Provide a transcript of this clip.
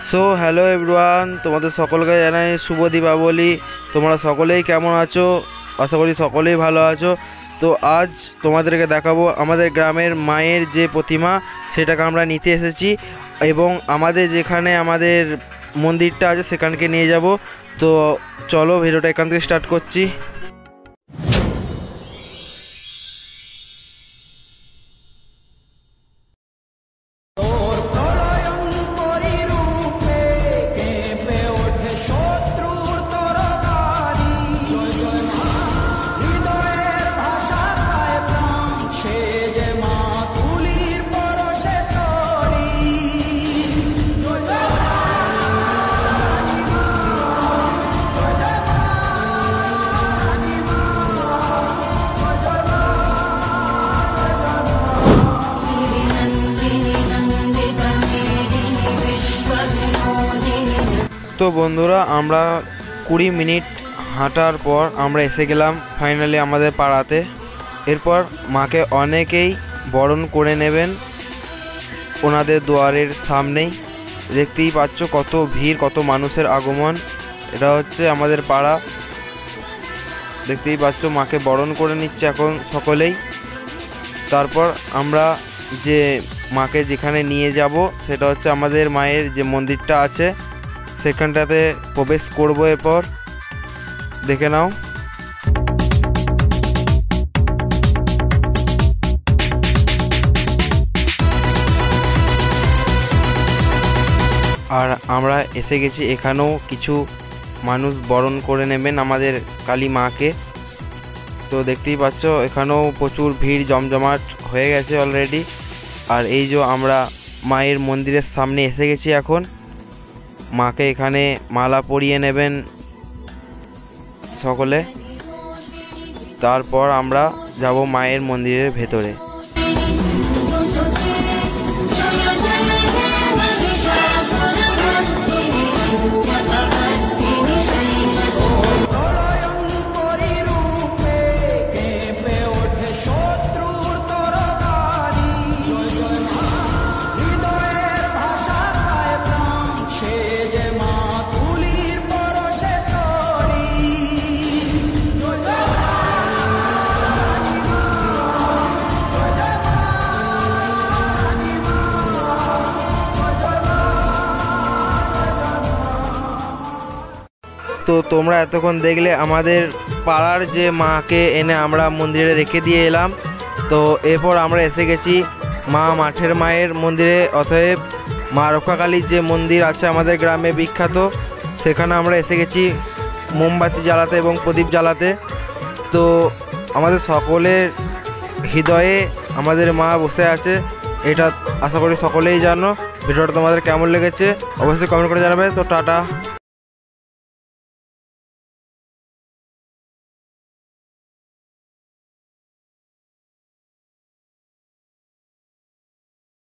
So hello everyone, তোমাদের সকলকে জানাই শুভ দীপাবলি। তোমরা সকলেই কেমন আছো? আশা করি সকলেই ভালো আছো। তো আজ তোমাদেরকে দেখাবো আমাদের গ্রামের মায়ের যে প্রতিমা, সেটাকে আমরা নিতে এসেছি এবং আমাদের যেখানে আমাদের মন্দিরটা আছে সেখানকে নিয়ে যাব। তো চলো ভিডিওটা এখান থেকে স্টার্ট করছি। তো বন্ধুরা, আমরা 20 মিনিট হাঁটার পর আমরা এসে গেলাম ফাইনালি আমাদের পাড়াতে। এরপর মাকে অনেকেই বরণ করে নেবেন ওনাদের দুয়ারের সামনেই। দেখতেই পাচ্ছ কত ভিড়, কত মানুষের আগমন। এটা হচ্ছে আমাদের পাড়া। দেখতেই পাচ্ছ মাকে বরণ করে নিচ্ছে এখন সকলেই। তারপর আমরা যে মাকে যেখানে নিয়ে যাব সেটা হচ্ছে আমাদের মায়ের যে মন্দিরটা আছে সেখানটাতে প্রবেশ করব। এরপর দেখে নাও। আর আমরা এসে গেছি, এখানেও কিছু মানুষ বরণ করে নেবেন আমাদের কালী মাকে। তো দেখতেই পাচ্ছ এখানেও প্রচুর ভিড় জমজমাট হয়ে গেছে অলরেডি। আর এই যে আমরা মায়ের মন্দিরের সামনে এসে গেছি এখন। মাকে এখানে মালা পরিয়ে নেবেন সকলে। তারপর আমরা যাব মায়ের মন্দিরের ভেতরে। তো তোমরা এতক্ষণ দেখলে আমাদের পাড়ার যে মাকে এনে আমরা মন্দিরে রেখে দিয়ে এলাম। তো এরপর আমরা এসে গেছি মা মাঠের মায়ের মন্দিরে, অতএব মা রক্ষাকালীর যে মন্দির আছে আমাদের গ্রামে বিখ্যাত, সেখানে আমরা এসে গেছি মোমবাতি জ্বালাতে এবং প্রদীপ জ্বালাতে। তো আমাদের সকলের হৃদয়ে আমাদের মা বসে আছে, এটা আশা করি সকলেই জানো। ভিডিওটা তোমাদের কেমন লেগেছে অবশ্যই কমেন্ট করে জানাবে। তো টাটা।